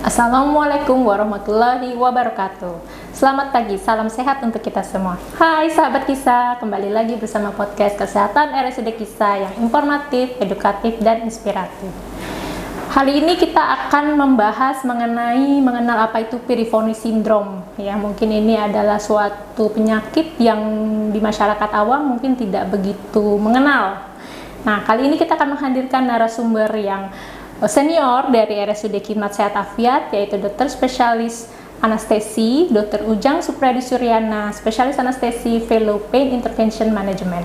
Assalamualaikum warahmatullahi wabarakatuh. Selamat pagi, salam sehat untuk kita semua. Hai sahabat kisah, kembali lagi bersama podcast Kesehatan RSUD Kisah yang informatif, edukatif, dan inspiratif. Hari ini kita akan membahas mengenal apa itu piriformis syndrome. Ya, mungkin ini adalah suatu penyakit yang di masyarakat awam mungkin tidak begitu mengenal. Nah, kali ini kita akan menghadirkan narasumber yang senior dari RSUD Khidmat Sehat Afiat, yaitu dokter spesialis anestesi, Dr. Ujang Supriyadi Suryana, spesialis anestesi, fellow pain intervention management.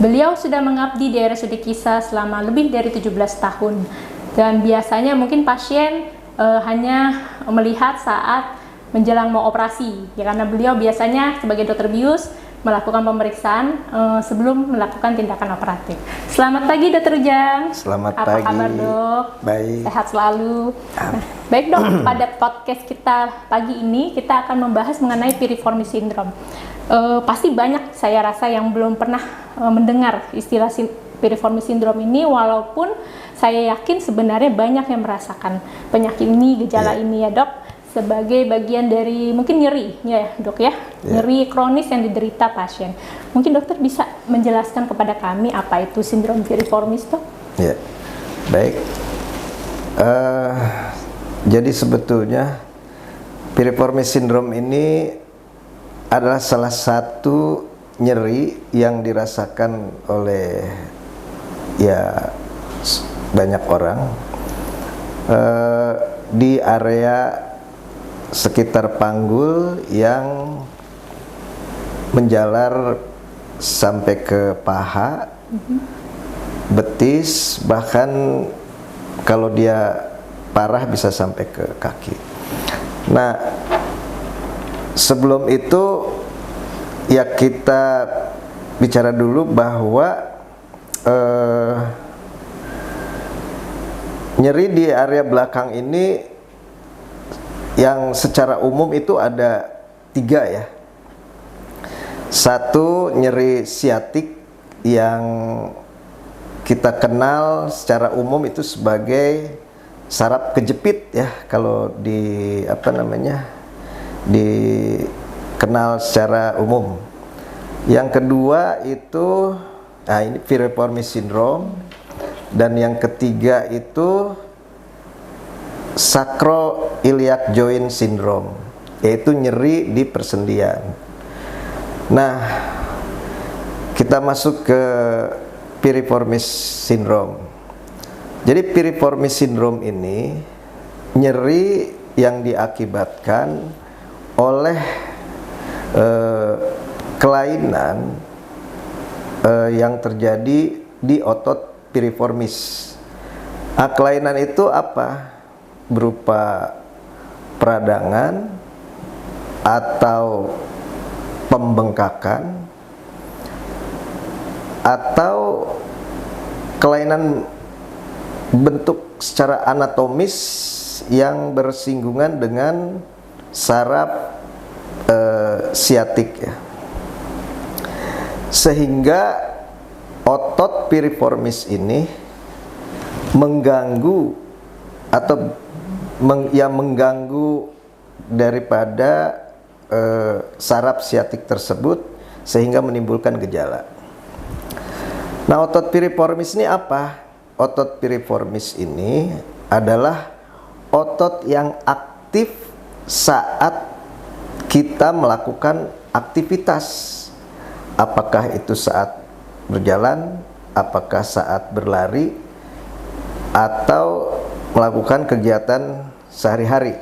Beliau sudah mengabdi di RSUD Kisah selama lebih dari 17 tahun, dan biasanya mungkin pasien hanya melihat saat menjelang mau operasi, ya, karena beliau biasanya sebagai dokter bius melakukan pemeriksaan sebelum melakukan tindakan operatif. Selamat pagi Dr. Ujang. Selamat pagi. Apa kabar dok? Baik. Sehat selalu. Nah, baik dok, pada podcast kita pagi ini kita akan membahas mengenai piriformis syndrome. Pasti banyak saya rasa yang belum pernah mendengar istilah piriformis syndrome ini, walaupun saya yakin sebenarnya banyak yang merasakan penyakit ini, gejala ini ya dok, sebagai bagian dari mungkin nyeri ya dok ya, nyeri kronis yang diderita pasien. Mungkin dokter bisa menjelaskan kepada kami apa itu sindrom piriformis dok? Ya, baik. Jadi sebetulnya piriformis syndrome ini adalah salah satu nyeri yang dirasakan oleh ya banyak orang di area sekitar panggul yang menjalar sampai ke paha, betis, bahkan kalau dia parah bisa sampai ke kaki. Nah, sebelum itu ya kita bicara dulu bahwa nyeri di area belakang ini yang secara umum itu ada 3 ya. Satu, nyeri siatik yang kita kenal secara umum itu sebagai saraf kejepit ya, kalau dikenal secara umum. Yang kedua itu ini piriformis syndrome, dan yang ketiga itu sacroiliac joint syndrome, yaitu nyeri di persendian. Nah, kita masuk ke piriformis syndrome. Jadi piriformis syndrome ini nyeri yang diakibatkan oleh kelainan yang terjadi di otot piriformis. Kelainan itu apa? Berupa peradangan atau pembengkakan atau kelainan bentuk secara anatomis yang bersinggungan dengan saraf siatik ya. Sehingga otot piriformis ini mengganggu atau mengganggu daripada saraf siatik tersebut sehingga menimbulkan gejala. Nah, otot piriformis ini apa? Otot piriformis ini adalah otot yang aktif saat kita melakukan aktivitas. Apakah itu saat berjalan, apakah saat berlari, atau melakukan kegiatan sehari-hari.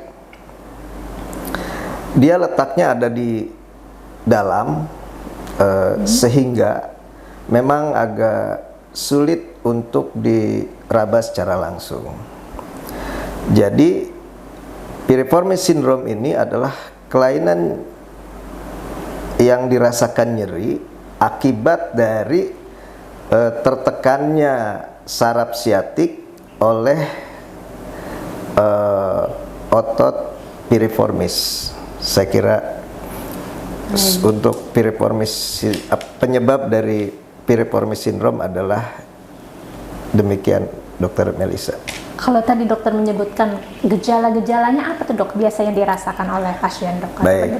Dia letaknya ada di dalam, sehingga memang agak sulit untuk diraba secara langsung. Jadi piriformis syndrome ini adalah kelainan yang dirasakan nyeri akibat dari tertekannya saraf siatik oleh otot piriformis. Saya kira untuk piriformis, penyebab dari piriformis sindrom adalah demikian, Dokter Melisa. Kalau tadi dokter menyebutkan gejala-gejalanya apa tuh dok biasa yang dirasakan oleh pasien dok? Baik.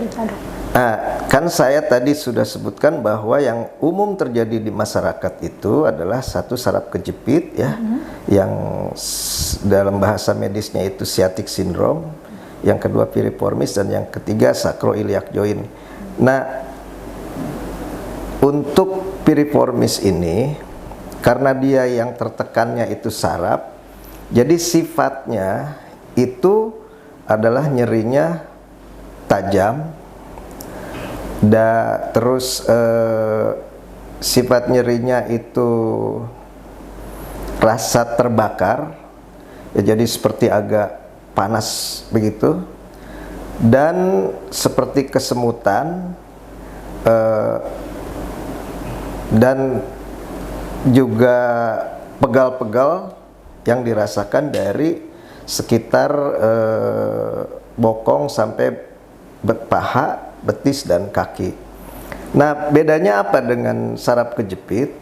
Nah, kan saya tadi sudah sebutkan bahwa yang umum terjadi di masyarakat itu adalah satu saraf kejepit ya, yang dalam bahasa medisnya itu sciatic syndrome, yang kedua piriformis, dan yang ketiga sacroiliac joint. Nah, untuk piriformis ini karena dia yang tertekannya itu saraf, jadi sifatnya itu adalah nyerinya tajam, terus sifat nyerinya itu rasa terbakar, ya, jadi seperti agak panas begitu, dan seperti kesemutan, dan juga pegal-pegal yang dirasakan dari sekitar bokong sampai paha, betis, dan kaki. Nah, bedanya apa dengan saraf kejepit?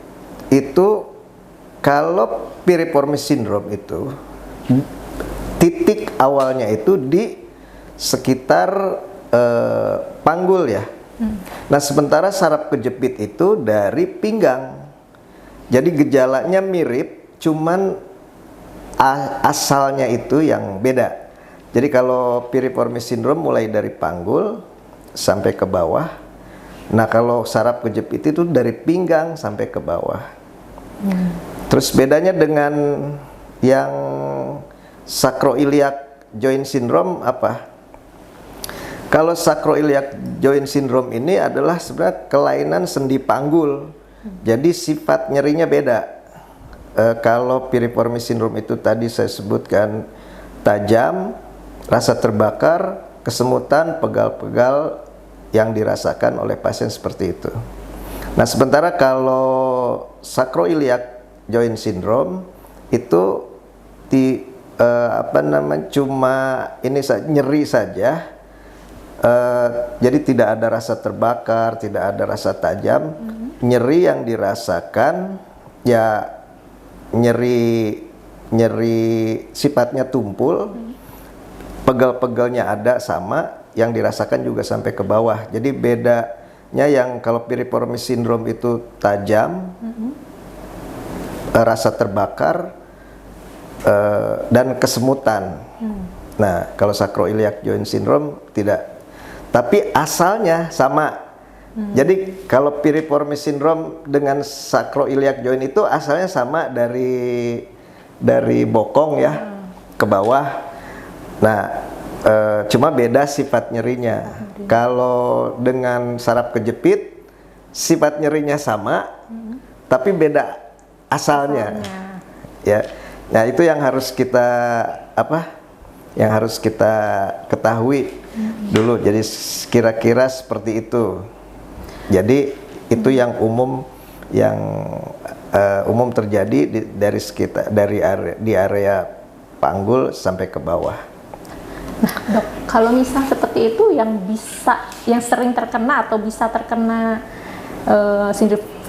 Itu kalau piriformis sindrom itu titik awalnya itu di sekitar panggul ya. Nah, sementara saraf kejepit itu dari pinggang. Jadi gejalanya mirip, cuman asalnya itu yang beda. Jadi kalau piriformis sindrom mulai dari panggul sampai ke bawah. Nah, kalau saraf kejepit itu dari pinggang sampai ke bawah. Terus bedanya dengan yang sacroiliac joint syndrome apa? Kalau sacroiliac joint syndrome ini adalah sebenarnya kelainan sendi panggul. Jadi sifat nyerinya beda. Kalau piriformis sindrom itu tadi saya sebutkan tajam, rasa terbakar, kesemutan, pegal-pegal yang dirasakan oleh pasien seperti itu. Nah, sementara kalau sacroiliac joint syndrome itu cuma ini nyeri saja, jadi tidak ada rasa terbakar, tidak ada rasa tajam. Nyeri yang dirasakan ya nyeri sifatnya tumpul, pegal-pegalnya ada sama, yang dirasakan juga sampai ke bawah. Jadi bedanya yang kalau piriformis sindrom itu tajam, rasa terbakar, dan kesemutan. Nah, kalau sacroiliac joint syndrome tidak, tapi asalnya sama. Jadi kalau piriformis sindrom dengan sacroiliac joint itu asalnya sama dari bokong ya ke bawah. Nah, cuma beda sifat nyerinya. Kalau dengan saraf kejepit sifat nyerinya sama, tapi beda asalnya. Ya. Nah, itu yang harus kita yang harus kita ketahui dulu. Jadi kira-kira seperti itu. Jadi itu yang umum terjadi dari sekitar di area panggul sampai ke bawah. Nah, dok, kalau misal seperti itu yang sering terkena atau bisa terkena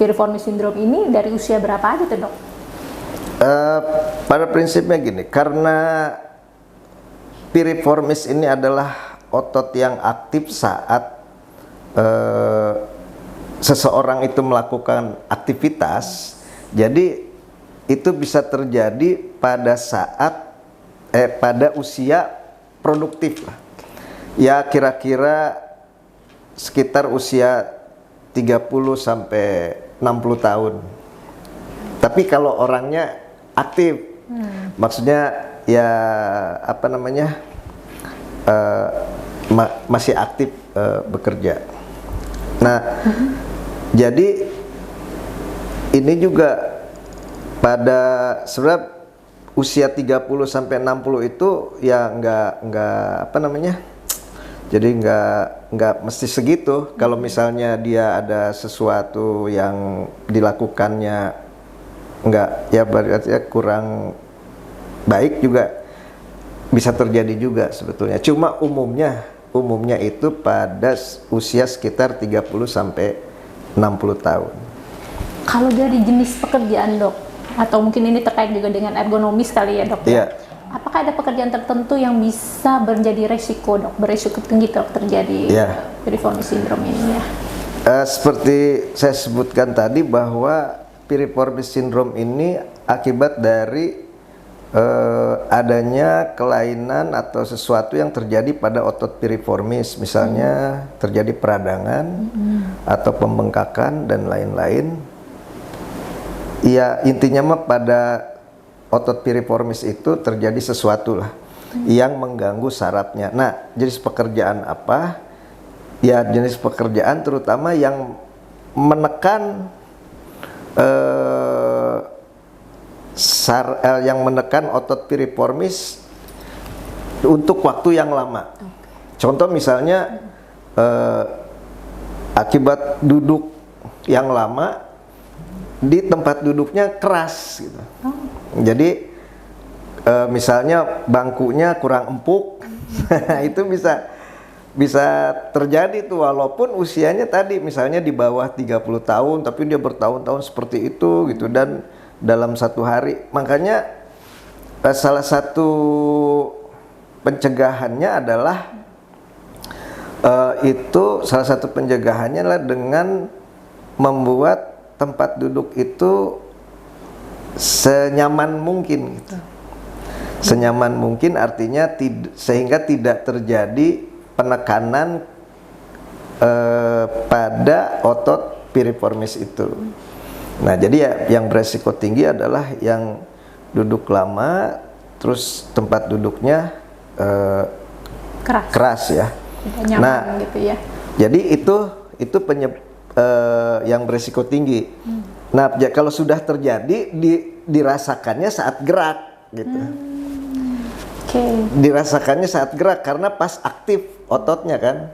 piriformis sindrom ini dari usia berapa aja tuh, dok? Pada prinsipnya gini, karena piriformis ini adalah otot yang aktif saat seseorang itu melakukan aktivitas, jadi itu bisa terjadi pada pada usia produktif lah. Ya kira-kira sekitar usia 30 sampai 60 tahun. Tapi kalau orangnya aktif, maksudnya ya masih aktif bekerja. Nah, jadi ini juga pada sebenarnya usia 30 sampai 60 itu ya jadi nggak mesti segitu. Kalau misalnya dia ada sesuatu yang dilakukannya berarti kurang baik, juga bisa terjadi juga sebetulnya. Cuma umumnya itu pada usia sekitar 30 sampai 60 tahun. Kalau dari jenis pekerjaan dok, atau mungkin ini terkait juga dengan ergonomis kali ya dok? Iya. Apakah ada pekerjaan tertentu yang bisa menjadi resiko dok, beresiko tinggi dok terjadi piriformis syndrome ini ya? Seperti saya sebutkan tadi bahwa piriformis syndrome ini akibat dari adanya kelainan atau sesuatu yang terjadi pada otot piriformis, misalnya terjadi peradangan atau pembengkakan dan lain-lain. Ya intinya mah pada otot piriformis itu terjadi sesuatu lah yang mengganggu sarafnya. Nah, jenis pekerjaan apa? Ya jenis pekerjaan terutama yang menekan yang menekan otot piriformis untuk waktu yang lama. Contoh misalnya akibat duduk yang lama di tempat duduknya keras gitu. Jadi misalnya bangkunya kurang empuk, itu bisa terjadi tuh walaupun usianya tadi misalnya di bawah 30 tahun tapi dia bertahun-tahun seperti itu gitu, dan dalam satu hari. Makanya salah satu pencegahannya adalah salah satu pencegahannya adalah dengan membuat tempat duduk itu senyaman mungkin gitu. Senyaman mungkin artinya sehingga tidak terjadi penekanan pada otot piriformis itu. Nah, jadi ya yang beresiko tinggi adalah yang duduk lama, terus tempat duduknya keras ya. Tidak nyaman gitu ya. Jadi itu yang beresiko tinggi. Nah, kalau sudah terjadi dirasakannya saat gerak gitu. Dirasakannya saat gerak karena pas aktif ototnya kan.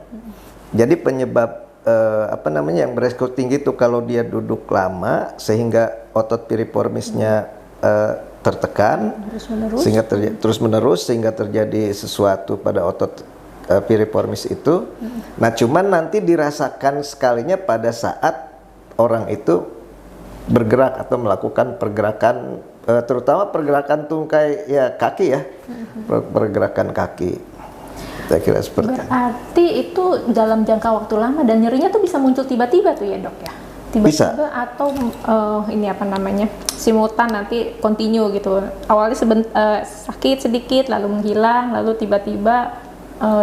Jadi penyebab yang beresiko tinggi itu kalau dia duduk lama sehingga otot piriformisnya tertekan terus menerus sehingga terjadi sesuatu pada otot piriformis itu. Nah, cuman nanti dirasakan sekalinya pada saat orang itu bergerak atau melakukan pergerakan, terutama pergerakan tungkai ya kaki ya, pergerakan kaki. Saya kira seperti itu. Berarti itu dalam jangka waktu lama dan nyerinya tuh bisa muncul tiba-tiba tuh ya dok ya? Tiba-tiba atau ini apa namanya, simultan nanti continue gitu. Awalnya sakit sedikit lalu menghilang lalu tiba-tiba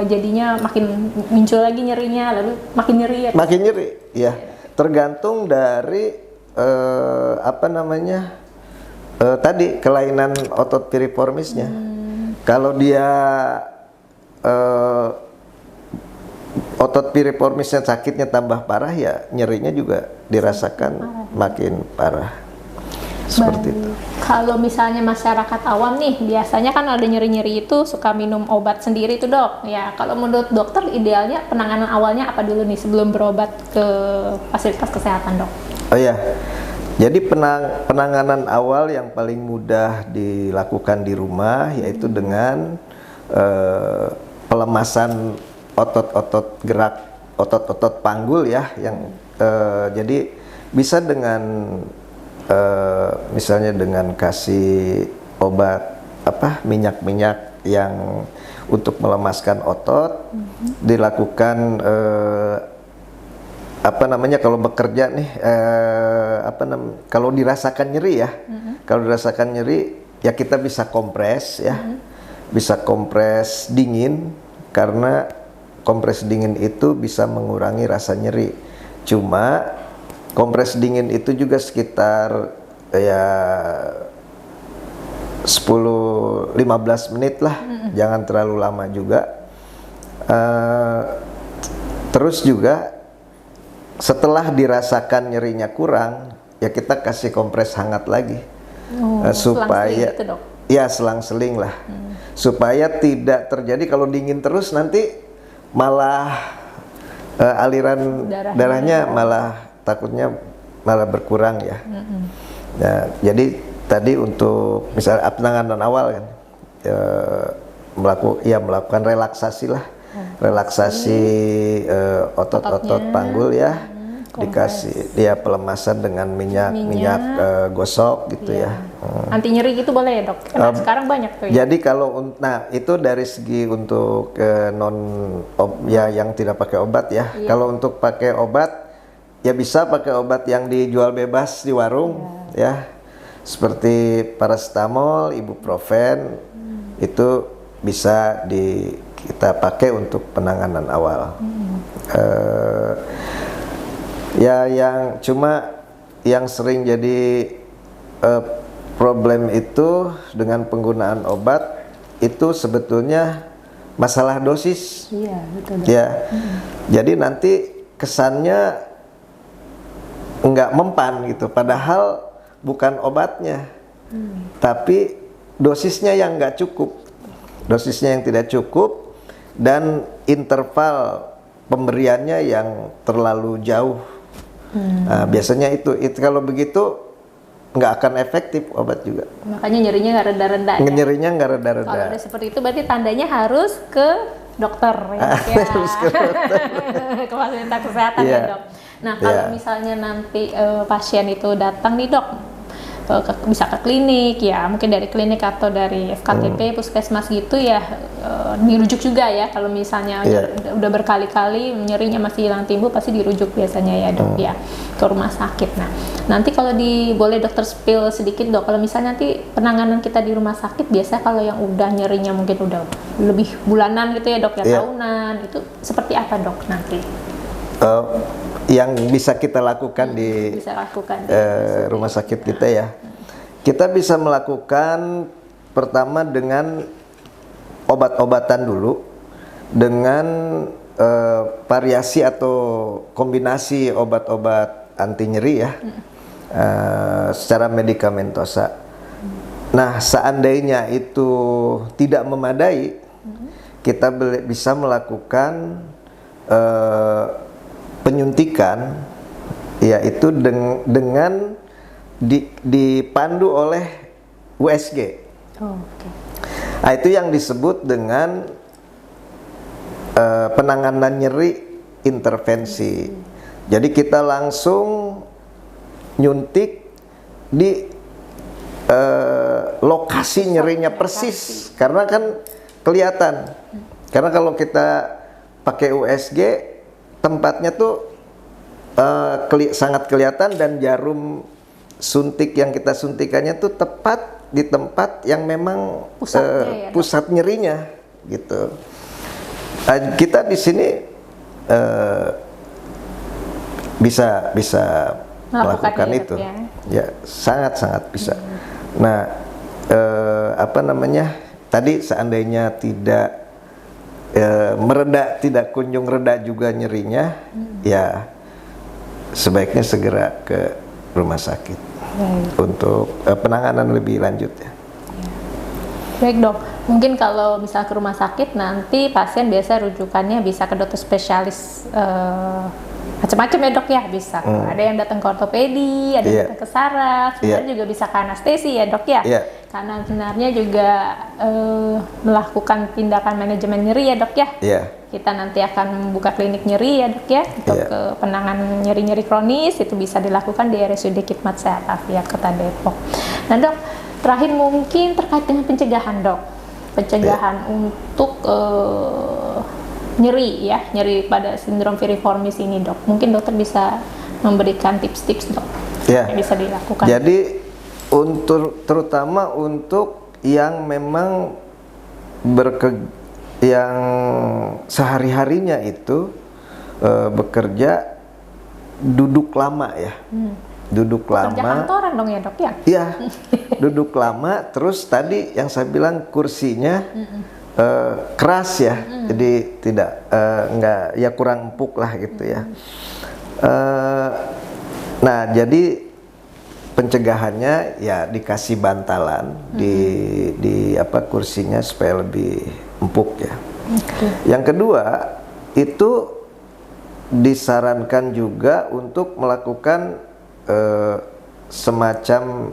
jadinya makin muncul lagi nyerinya lalu makin nyeri ya? Makin nyeri ya, tergantung dari tadi kelainan otot piriformisnya. Kalau dia otot piriformisnya sakitnya tambah parah ya nyerinya juga dirasakan makin parah. Seperti itu. Kalau misalnya masyarakat awam nih biasanya kan ada nyeri-nyeri itu suka minum obat sendiri tuh dok. Ya kalau menurut dokter idealnya penanganan awalnya apa dulu nih sebelum berobat ke fasilitas kesehatan dok? Oh ya, jadi penanganan awal yang paling mudah dilakukan di rumah yaitu dengan pelemasan otot-otot gerak, otot-otot panggul ya, yang jadi bisa dengan misalnya dengan kasih obat minyak-minyak yang untuk melemaskan otot, dilakukan kalau bekerja nih kalau dirasakan nyeri ya, kalau dirasakan nyeri ya kita bisa kompres ya, bisa kompres dingin karena kompres dingin itu bisa mengurangi rasa nyeri. Cuma kompres dingin itu juga sekitar ya 10-15 menit lah, jangan terlalu lama juga. Terus juga setelah dirasakan nyerinya kurang, ya kita kasih kompres hangat lagi supaya gitu, dok? Ya selang-seling lah, supaya tidak terjadi kalau dingin terus nanti malah aliran darahnya malah takutnya malah berkurang ya. Nah, jadi tadi untuk misalnya penanganan awal kan melakukan relaksasi lah, relaksasi otot-otot panggul ya, dikasih dia pelemasan dengan minyak gosok gitu ya. Anti nyeri gitu boleh ya dok? Karena sekarang banyak tuh ya. Jadi kalau itu dari segi untuk yang tidak pakai obat ya. Kalau untuk pakai obat ya bisa pakai obat yang dijual bebas di warung ya. Seperti paracetamol, ibuprofen itu bisa kita pakai untuk penanganan awal. Ya yang sering jadi problem itu dengan penggunaan obat itu sebetulnya masalah dosis. Iya, betul. Ya. Jadi nanti kesannya nggak mempan gitu, padahal bukan obatnya, tapi dosisnya yang nggak cukup, dosisnya yang tidak cukup, dan interval pemberiannya yang terlalu jauh. Nah, biasanya itu kalau begitu nggak akan efektif obat juga. Makanya nyerinya nggak reda-reda. Nyerinya nggak reda-reda. Kalau udah seperti itu berarti tandanya harus ke dokter ya. Harus ke dokter. Ke fasilitas kesehatan ya dok. Nah kalau misalnya nanti pasien itu datang nih dok, bisa ke klinik ya, mungkin dari klinik atau dari FKTP, puskesmas gitu ya, dirujuk juga ya. Kalau misalnya udah berkali-kali nyerinya masih hilang timbul, pasti dirujuk biasanya ya dok ya ke rumah sakit. Nah nanti kalau boleh dokter spill sedikit dok, kalau misalnya nanti penanganan kita di rumah sakit, biasa kalau yang udah nyerinya mungkin udah lebih bulanan gitu ya dok ya, tahunan, itu seperti apa dok nanti? Yang bisa kita lakukan di rumah sakit kita ya, kita bisa melakukan pertama dengan obat-obatan dulu, dengan variasi atau kombinasi obat-obat anti nyeri ya, secara medikamentosa. Nah seandainya itu tidak memadai, kita bisa melakukan penyuntikan, yaitu dengan dipandu oleh USG. Nah, itu yang disebut dengan penanganan nyeri intervensi. Jadi kita langsung nyuntik di lokasi nyerinya persis, karena kan kelihatan. Karena kalau kita pakai USG, tempatnya tuh sangat kelihatan, dan jarum suntik yang kita suntikannya tuh tepat di tempat yang memang pusat nyerinya gitu. Kita di sini bisa melakukan itu ya, sangat bisa. Nah tadi seandainya tidak tidak kunjung reda juga nyerinya, ya sebaiknya segera ke rumah sakit untuk penanganan lebih lanjut ya. Baik dok, mungkin kalau misal ke rumah sakit nanti pasien biasa rujukannya bisa ke dokter spesialis macam-macam ya dok ya, bisa ada yang datang ke ortopedi, ada yang datang ke saraf, sebenarnya juga bisa ke anestesi ya dok ya. Karena sebenarnya juga melakukan tindakan manajemen nyeri ya dok ya. Kita nanti akan membuka klinik nyeri ya dok ya, untuk penanganan nyeri-nyeri kronis, itu bisa dilakukan di RSUD Khidmat Sehat Afiat Kota Depok. Nah dok, terakhir mungkin terkait dengan pencegahan dok, pencegahan untuk nyeri pada sindrom piriformis ini dok, mungkin dokter bisa memberikan tips-tips dok yang bisa dilakukan. Jadi terutama untuk yang memang yang sehari-harinya itu bekerja duduk lama ya, duduk lama. Kerja kantoran dong ya dok ya? Iya, duduk lama, terus tadi yang saya bilang kursinya keras ya, jadi tidak kurang empuk lah gitu ya. Nah jadi pencegahannya ya dikasih bantalan di kursinya supaya lebih empuk ya. Yang kedua itu disarankan juga untuk melakukan semacam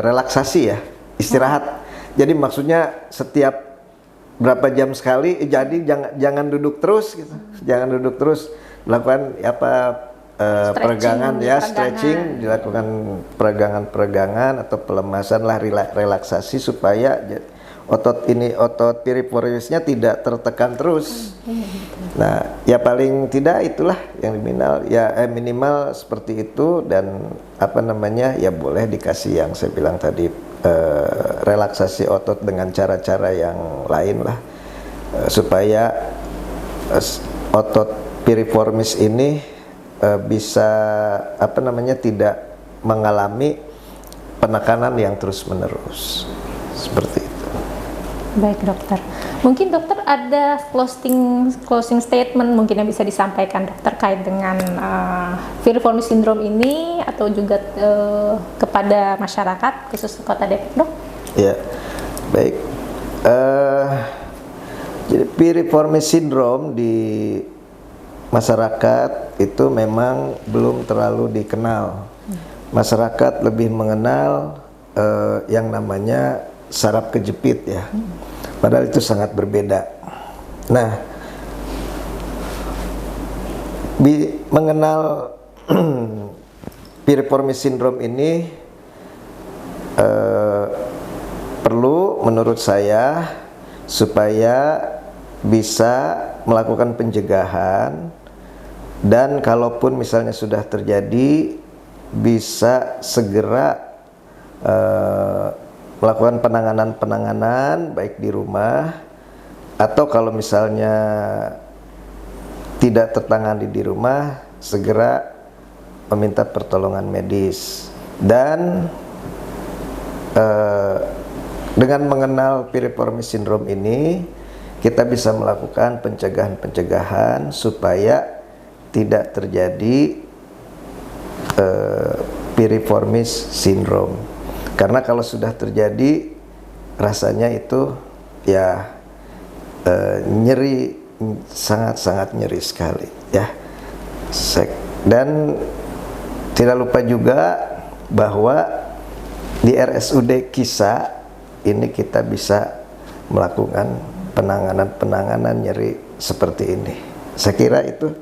relaksasi ya, istirahat. Jadi maksudnya setiap berapa jam sekali, jadi jangan duduk terus gitu, jangan duduk terus, lakukan peregangan ya, stretching, dilakukan peregangan-peregangan atau pelemasan lah, relaksasi supaya otot piriformisnya tidak tertekan terus. Nah, ya paling tidak itulah yang minimal seperti itu, dan ya boleh dikasih yang saya bilang tadi, relaksasi otot dengan cara-cara yang lain lah, supaya otot piriformis ini bisa tidak mengalami penekanan yang terus-menerus seperti itu. Baik dokter, mungkin dokter ada closing statement mungkin yang bisa disampaikan dokter terkait dengan piriformis syndrome ini, atau juga kepada masyarakat khusus Kota Depok, dok? Ya, baik. Jadi piriformis syndrome di masyarakat itu memang belum terlalu dikenal. Masyarakat lebih mengenal yang namanya saraf kejepit ya. Padahal itu sangat berbeda. Nah, mengenal piriformis syndrome ini perlu menurut saya supaya bisa melakukan pencegahan, dan kalaupun misalnya sudah terjadi bisa segera melakukan penanganan baik di rumah, atau kalau misalnya tidak tertangani di rumah segera meminta pertolongan medis. Dan dengan mengenal piriformis syndrome ini kita bisa melakukan pencegahan supaya tidak terjadi piriformis syndrome. Karena kalau sudah terjadi rasanya itu ya nyeri, sangat-sangat nyeri sekali ya. Dan tidak lupa juga bahwa di RSUD Kisa ini kita bisa melakukan penanganan nyeri seperti ini. Saya kira itu,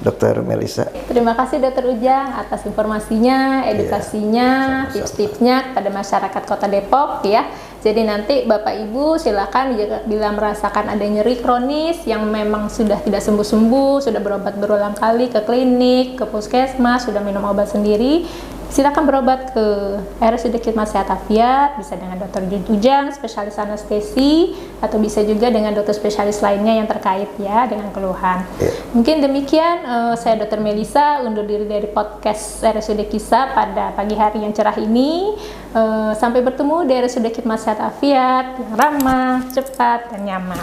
Dokter Melisa. Terima kasih Dokter Ujang atas informasinya, edukasinya, tips-tipsnya kepada masyarakat Kota Depok ya. Jadi nanti Bapak Ibu silakan bila merasakan ada nyeri kronis yang memang sudah tidak sembuh-sembuh, sudah berobat berulang kali ke klinik, ke puskesmas, sudah minum obat sendiri, silakan berobat ke RSUD Khidmat Sehat Afiat, bisa dengan Dokter Ujang, spesialis anestesi, atau bisa juga dengan dokter spesialis lainnya yang terkait ya dengan keluhan. Mungkin demikian, saya Dokter Melisa undur diri dari podcast RSUD Kisa pada pagi hari yang cerah ini. Sampai bertemu di RSUD Khidmat Sehat Afiat yang ramah, cepat, dan nyaman.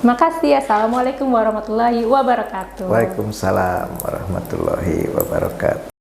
Terima kasih. Assalamualaikum warahmatullahi wabarakatuh. Waalaikumsalam warahmatullahi wabarakatuh.